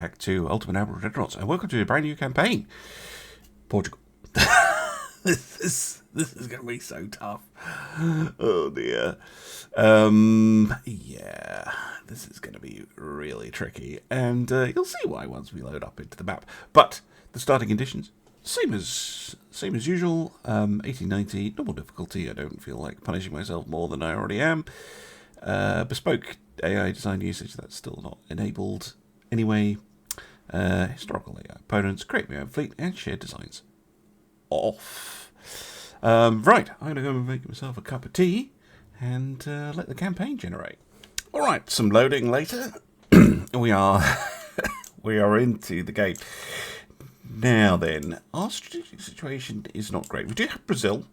Back to Ultimate Admiral Dreadnoughts, and welcome to a brand new campaign. Portugal. this is going to be so tough. Oh dear. Yeah, this is going to be really tricky, and you'll see why once we load up into the map. But the starting conditions, same as usual. 1890 normal difficulty. I don't feel like punishing myself more than I already am. Bespoke AI design usage, that's still not enabled anyway. Historical AI opponents, create my own fleet, and shared designs. Off. Right, I'm going to go and make myself a cup of tea and let the campaign generate. Alright, some loading later. we are into the game. Now then, our strategic situation is not great. We do have Brazil,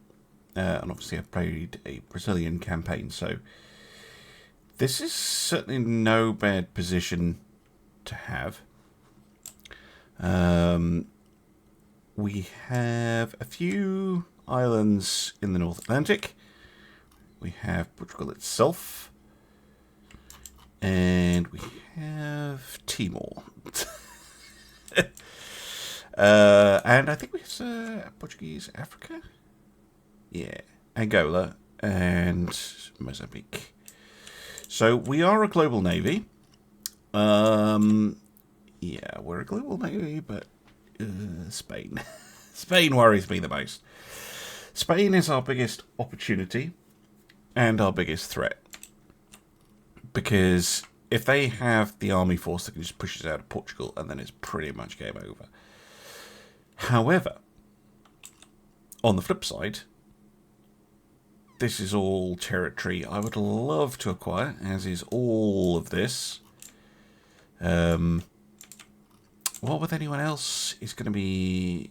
and obviously I've played a Brazilian campaign, so this is certainly no bad position to have. We have a few islands in the North Atlantic. We have Portugal itself. And we have Timor. And I think we have Portuguese Africa. Yeah, Angola and Mozambique. So we are a global navy. Yeah, we're a global navy, but Spain. Spain worries me the most. Spain is our biggest opportunity and our biggest threat. Because if they have the army force that can just push us out of Portugal, and then it's pretty much game over. However, on the flip side, this is all territory I would love to acquire, as is all of this. What with anyone else is going to be...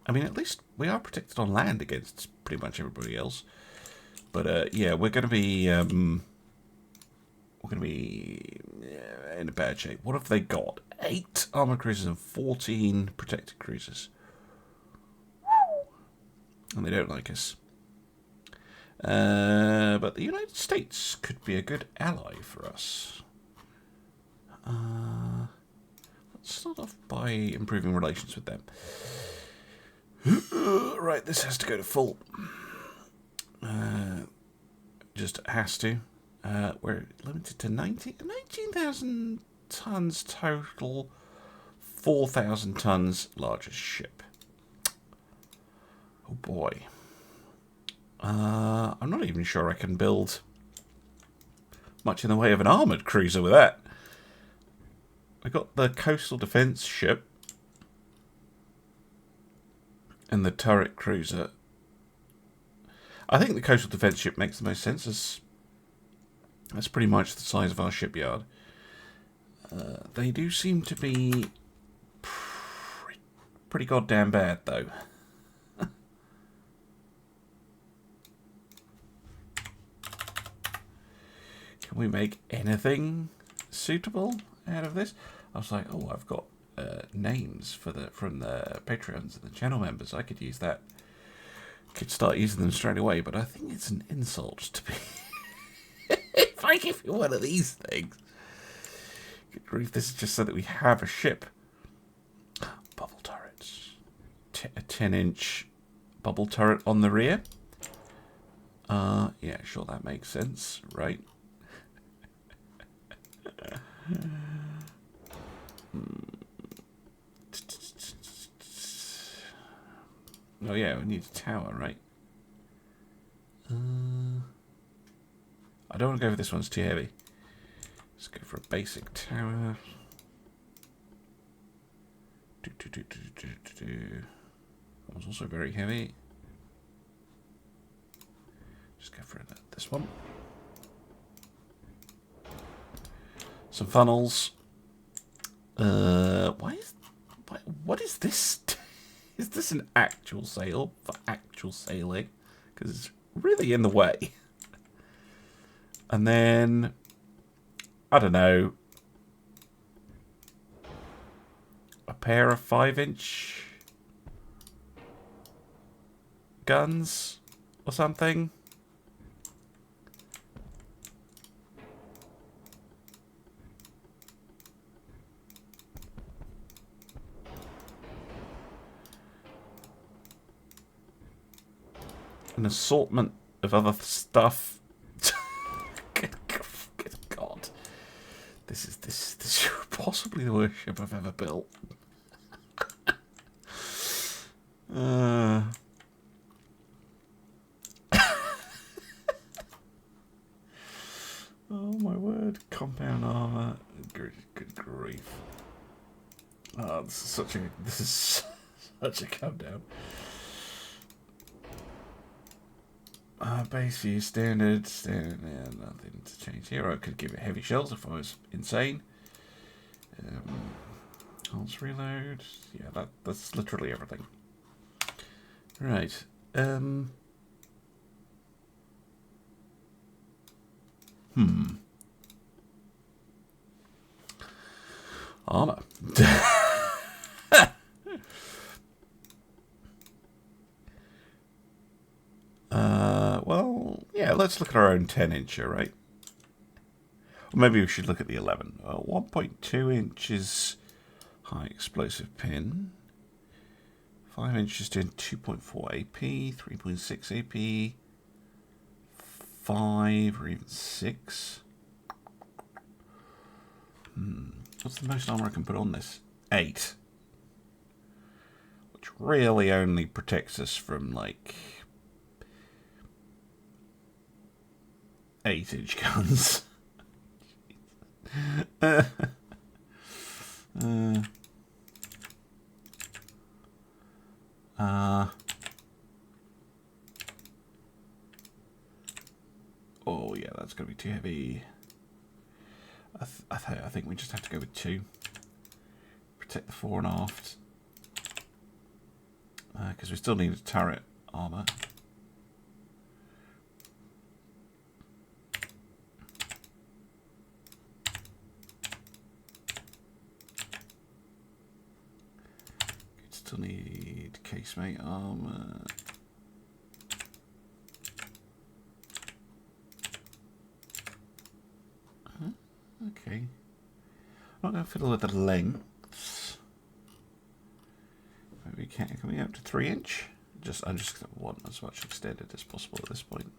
I mean, at least we are protected on land against pretty much everybody else. But yeah, we're going to be in a bad shape. What have they got? 8 armored cruisers and 14 protected cruisers. And they don't like us. But the United States could be a good ally for us. Let's start off by improving relations with them. Right, this has to go to full. Just has to. We're limited to 19,000 tons total. 4,000 tons largest ship. Oh boy. I'm not even sure I can build much in the way of an armoured cruiser with that. I got the coastal defence ship and the turret cruiser. I think the coastal defence ship makes the most sense. That's pretty much the size of our shipyard. They do seem to be pretty goddamn bad, though. Can we make anything suitable out of this? I was like, oh, I've got names from the Patreons and the channel members. I could use that. Could start using them straight away, but I think it's an insult to be. If I give you one of these things. Good grief, this is just so that we have a ship. Bubble turrets. A 10-inch bubble turret on the rear. Yeah, sure, that makes sense, right? Oh yeah, we need a tower, right? I don't want to go for this one's too heavy. Let's go for a basic tower. That one's also very heavy. Just go for this one. Some funnels. What is this? Is this an actual sail for actual sailing? Because it's really in the way. And then, I don't know, a pair of 5-inch guns or something. an assortment of other stuff. Good God. This is possibly the worst ship I've ever built. Oh my word! Compound armor. Good grief! Oh, this is such a come down. Base view standard. Yeah, nothing to change here. I could give it heavy shells if I was insane. Pulse reload. Yeah, that's literally everything. Right. Armor. Well, yeah, let's look at our own 10-incher, right? Or maybe we should look at the 11. 1.2 inches high explosive pin. 5 inches doing 2.4 AP, 3.6 AP, 5 or even 6. What's the most armor I can put on this? 8. Which really only protects us from, like, 8-inch guns. Oh yeah, that's going to be too heavy. I think we just have to go with 2. Protect the fore and aft. Because we still need a turret armor. Still need casemate armor. Okay. I'm not going to fiddle with the lengths. Maybe can we up to 3-inch? I just want as much extended as possible at this point.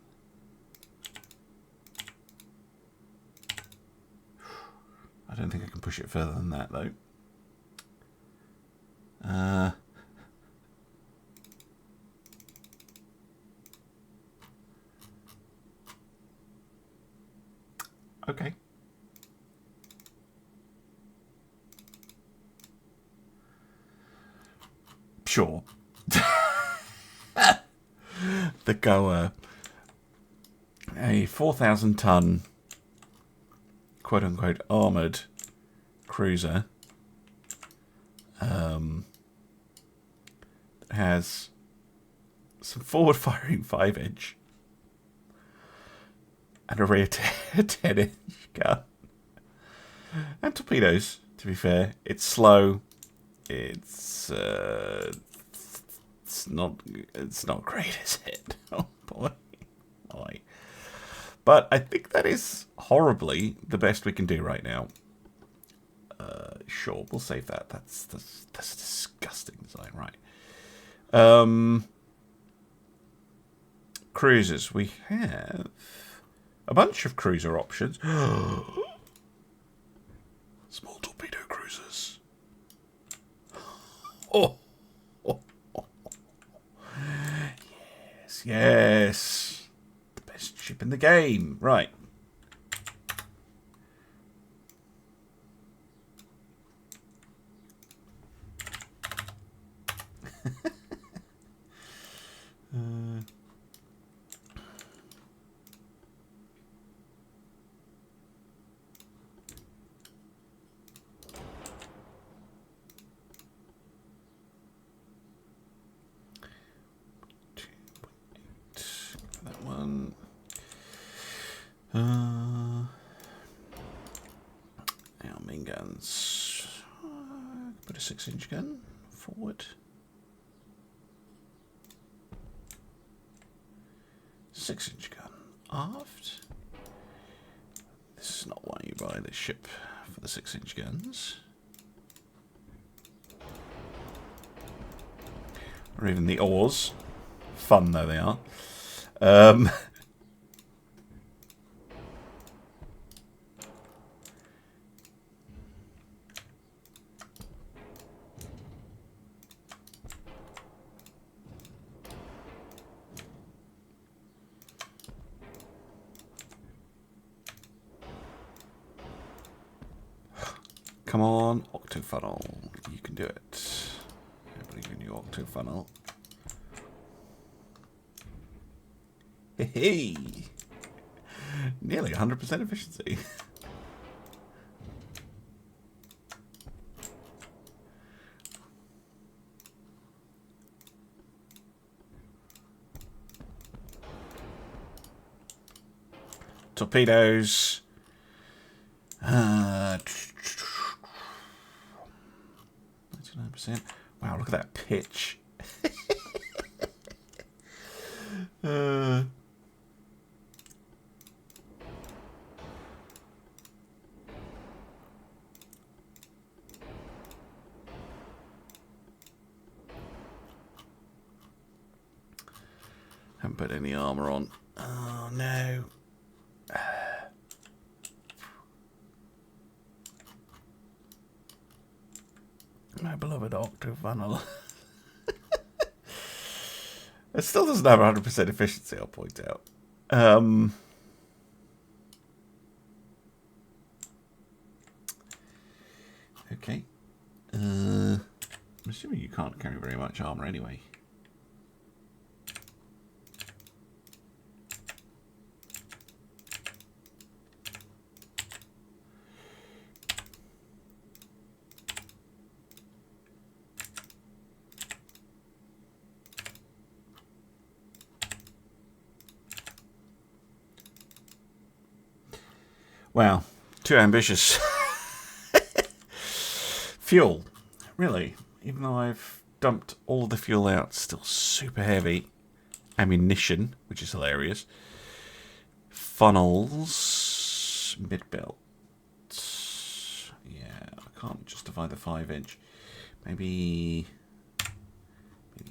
I don't think I can push it further than that though. Okay. Sure. The Goa, a 4,000-ton, quote-unquote, armoured cruiser, has some forward-firing 5-inch and a rear 10-inch gun. And torpedoes, to be fair. It's slow. It's not great, is it? Oh boy. But I think that is horribly the best we can do right now. Sure, we'll save that. That's disgusting design, right? Cruisers. We have a bunch of cruiser options. Small torpedo cruisers. Oh. Yes. The best ship in the game. Right. Our main guns. Put a 6-inch gun forward. 6-inch gun aft. This is not why you buy this ship, for the 6-inch guns. Or even the oars. Fun though they are. Um, Come on, Octofunnel. You can do it. I believe in you, Octofunnel. Hey! Nearly 100% efficiency. Torpedoes. 99%. Wow, look at that pitch. Haven't put any armour on. Oh no. My beloved Octofunnel. It still doesn't have 100% efficiency, I'll point out. Okay. I'm assuming you can't carry very much armour anyway. Wow, too ambitious. Fuel, really, even though I've dumped all the fuel out, still super heavy. Ammunition, which is hilarious. Funnels, mid-belt. Yeah, I can't justify the 5-inch. Maybe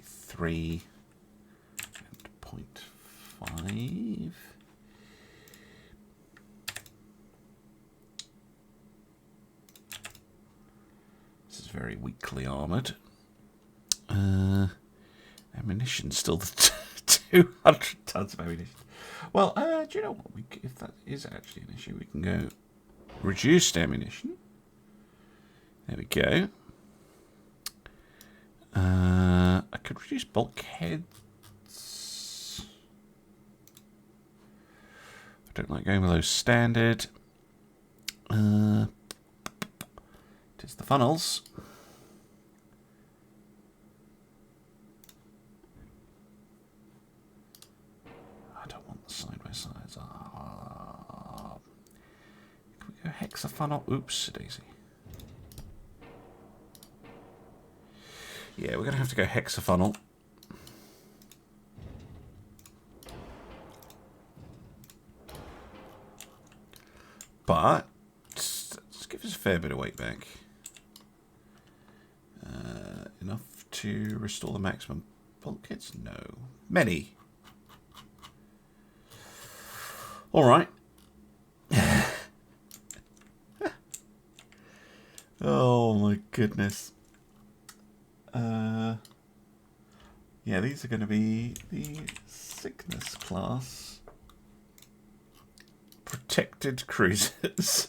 3 and 0.5. Very weakly armoured. Ammunition still 200 tons of ammunition. Well, do you know what? If that is actually an issue, we can go reduced ammunition. There we go. I could reduce bulkheads. I don't like going with those standard. It's the funnels. I don't want the side by sides. Can we go hexafunnel? Oops, daisy. Yeah, we're going to have to go hexafunnel. But let's give us a fair bit of weight back. Enough to restore the maximum bulkheads? No. Many. Alright. Oh my goodness. Yeah, these are going to be the sickness class. Protected cruisers.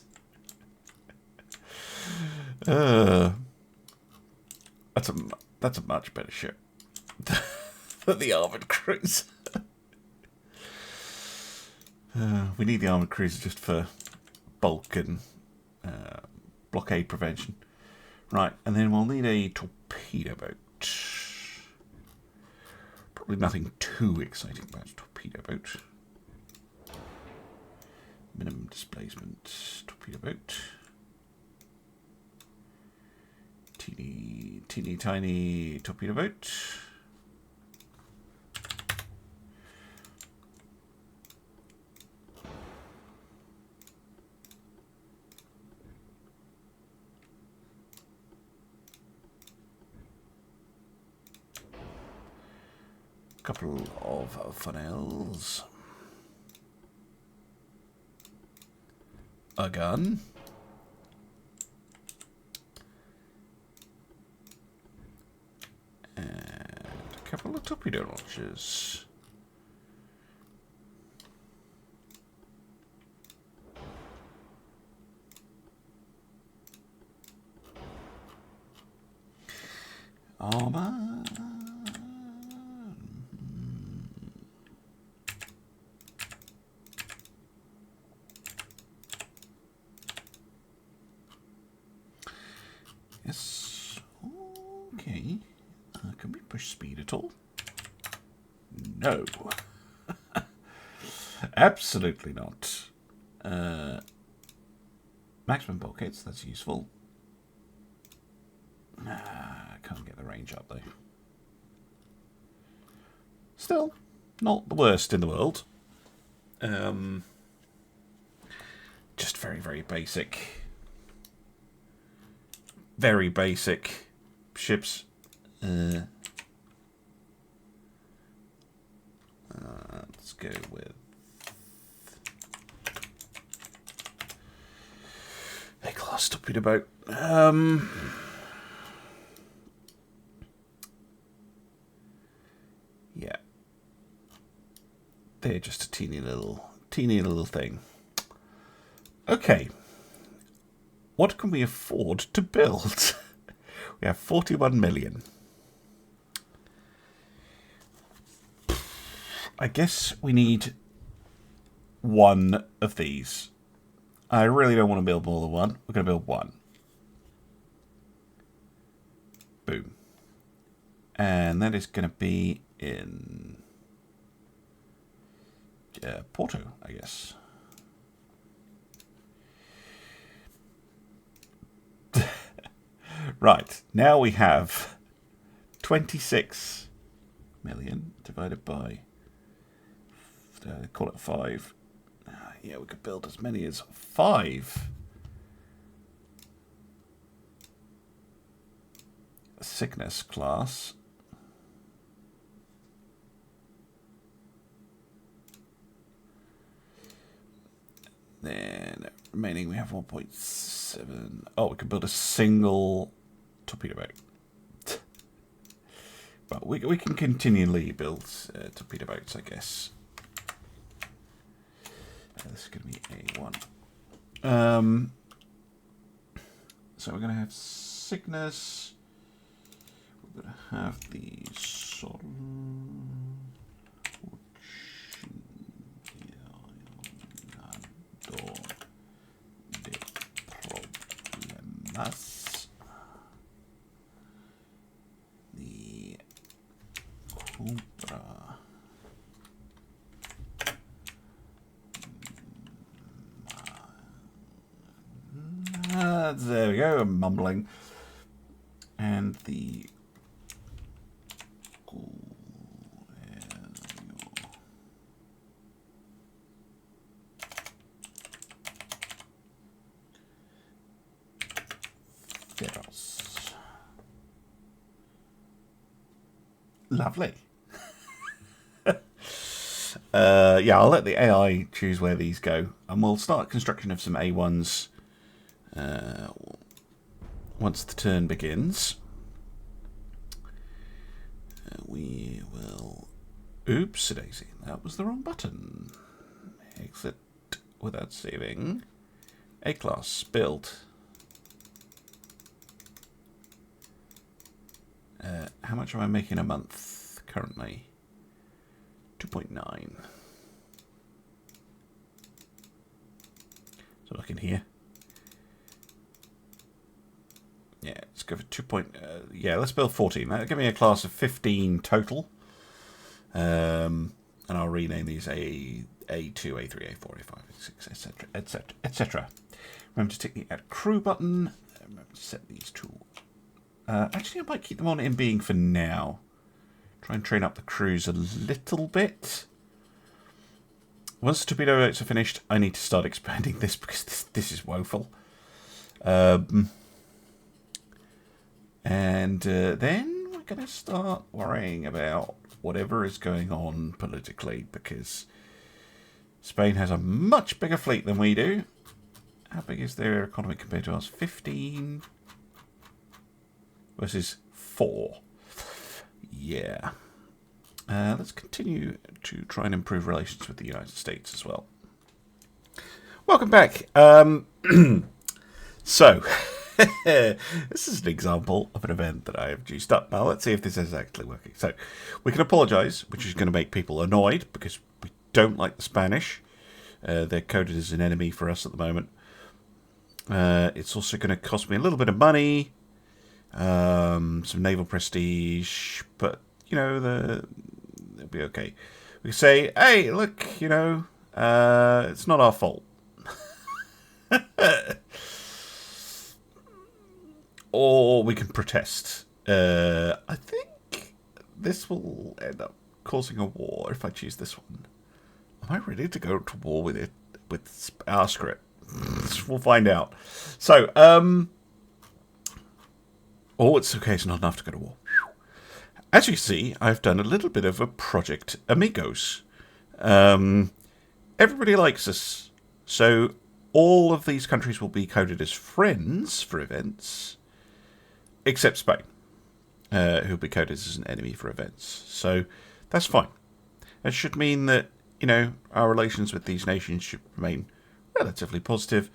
That's a much better ship than the armoured cruiser. We need the armoured cruiser just for bulk and blockade prevention. Right, and then we'll need a torpedo boat. Probably nothing too exciting about a torpedo boat. Minimum displacement torpedo boat. Teeny tiny torpedo boat. couple of funnels. A gun. And a couple of torpedo launchers. Armor. Yes. Okay. Can we push speed at all? No. Absolutely not. Maximum bulkheads, that's useful. Can't get the range up though. Still, not the worst in the world. Just very, very basic. Very basic ships. Let's go with A-class torpedo boat. Yeah. They're just a teeny little thing. Okay. What can we afford to build? We have 41 million. I guess we need one of these. I really don't want to build more than one. We're going to build one. Boom. And that is going to be in Porto, I guess. Right, now we have 26 million divided by, call it 5. Yeah, we could build as many as 5. Sickness class. Then remaining we have 1.7. Oh, we can build a single torpedo boat. But we can continually build torpedo boats, I guess. This is going to be A1. So we're going to have sickness. We're going to have the sol. The Cobra. There we go, I'm mumbling. And the Lovely. Yeah, I'll let the AI choose where these go, and we'll start construction of some A1s once the turn begins. We will... Oops, daisy, that was the wrong button. Exit without saving. A-class built. How much am I making a month currently? 2.9. So look in here. Yeah, let's go for 2. Yeah, let's build 14. That'll give me a class of 15 total. And I'll rename these A2, A3, A4, A5, A6, etc., etc., etc. Remember to tick the Add Crew button. Remember to set these to... actually, I might keep them on in being for now. Try and train up the crews a little bit. Once the torpedo boats are finished, I need to start expanding this because this is woeful. And then we're going to start worrying about whatever is going on politically, because Spain has a much bigger fleet than we do. How big is their economy compared to us? 15 versus 4. Yeah. Let's continue to try and improve relations with the United States as well. Welcome back. So, this is an example of an event that I have juiced up. Now, let's see if this is actually working. So, we can apologise, which is going to make people annoyed, because we don't like the Spanish. They're coded as an enemy for us at the moment. It's also going to cost me a little bit of money, some naval prestige, but, you know, it'll be okay. We can say, hey, look, you know, it's not our fault. Or we can protest. I think this will end up causing a war if I choose this one. Am I ready to go to war with it, with our script? We'll find out. So, oh, it's okay. It's not enough to go to war. As you see, I've done a little bit of a Project Amigos. Everybody likes us. So, all of these countries will be coded as friends for events, except Spain, who'll be coded as an enemy for events. So, that's fine. It should mean that, you know, our relations with these nations should remain relatively positive.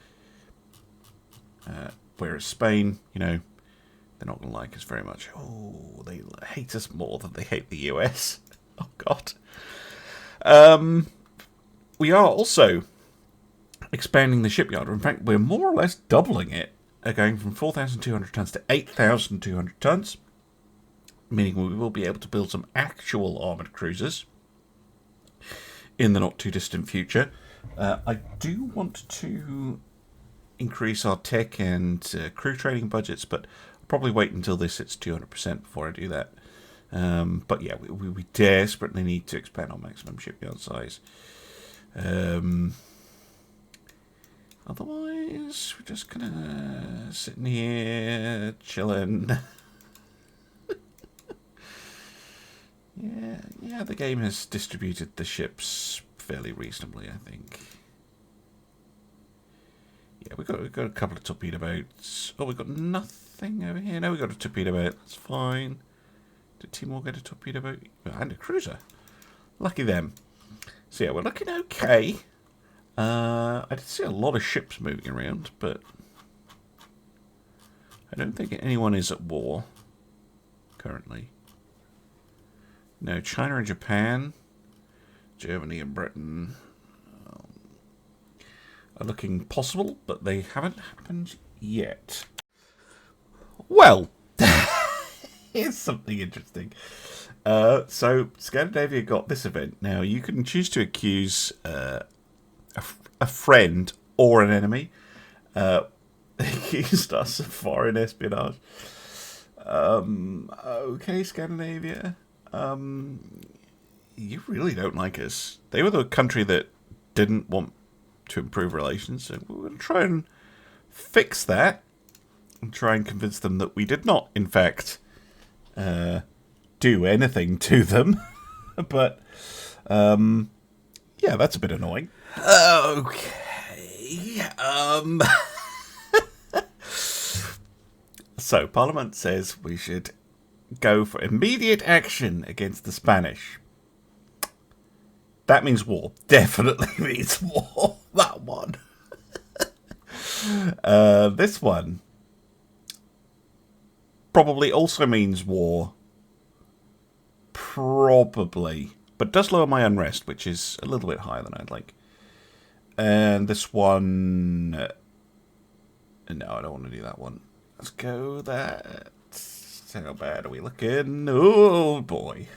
Whereas Spain, you know, they're not going to like us very much. Oh, they hate us more than they hate the US. Oh, God. We are also expanding the shipyard. In fact, we're more or less doubling it, going from 4,200 tons to 8,200 tons, meaning we will be able to build some actual armoured cruisers in the not too distant future. I do want to increase our tech and crew training budgets, but I'll probably wait until this hits 200% before I do that. But yeah, we desperately need to expand our maximum shipyard size. Otherwise, we're just gonna sitting here chilling. Yeah, the game has distributed the ships fairly reasonably, I think. Yeah, we got a couple of torpedo boats. Oh, we got nothing over here. No, we got a torpedo boat. That's fine. Did Timor get a torpedo boat and a cruiser? Lucky them. So yeah, we're looking okay. I did see a lot of ships moving around, but I don't think anyone is at war currently. No, China and Japan, Germany and Britain are looking possible, but they haven't happened yet. Well, here's something interesting. So Scandinavia got this event. Now, you can choose to accuse a friend or an enemy. Accused us of foreign espionage. Okay, Scandinavia. You really don't like us. They were the country that didn't want to improve relations, so we're going to try and fix that and try and convince them that we did not, in fact, do anything to them. But, yeah, that's a bit annoying. Okay. So, Parliament says we should go for immediate action against the Spanish. That means war. Definitely means war. That one. This one probably also means war. Probably. But does lower my unrest, which is a little bit higher than I'd like. And this one... no, I don't want to do that one. Let's go that. How bad are we looking? Oh, boy.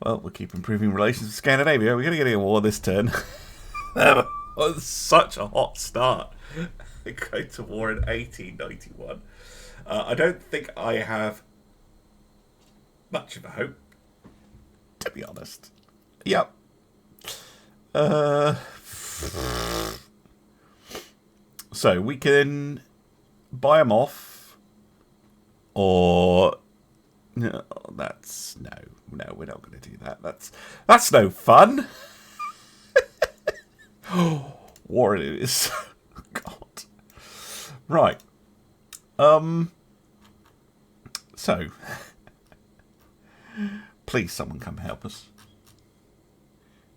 Well, we'll keep improving relations with Scandinavia. We're going to get a war this turn. That was such a hot start. Going to war in 1891. I don't think I have much of a hope, to be honest. Yep. So we can buy them off, or No, that's no, we're not going to do that. That's no fun. War it is. God. Right. So, please, someone come help us.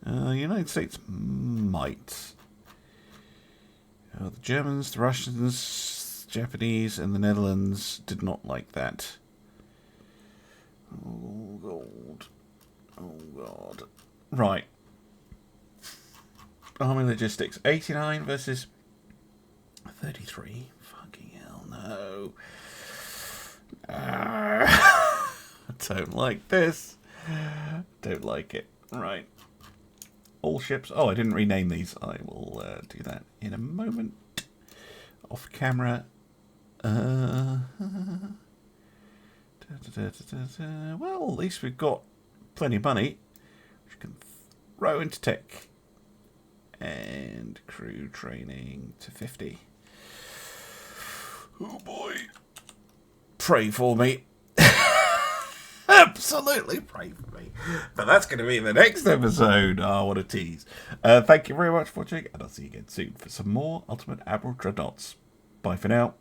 United States might. The Germans, the Russians, Japanese, and the Netherlands did not like that. Oh, God. Oh, God. Right. Army logistics. 89 versus 33. Fucking hell, no. I don't like this. Don't like it. Right. All ships. Oh, I didn't rename these. I will do that in a moment. Off camera. Well, at least we've got plenty of money. We can throw into tech. And crew training to 50. Oh boy. Pray for me. Absolutely pray for me. But that's going to be in the next episode. Oh, what a tease. Thank you very much for watching, and I'll see you again soon for some more Ultimate Admiral Dreadnoughts. Bye for now.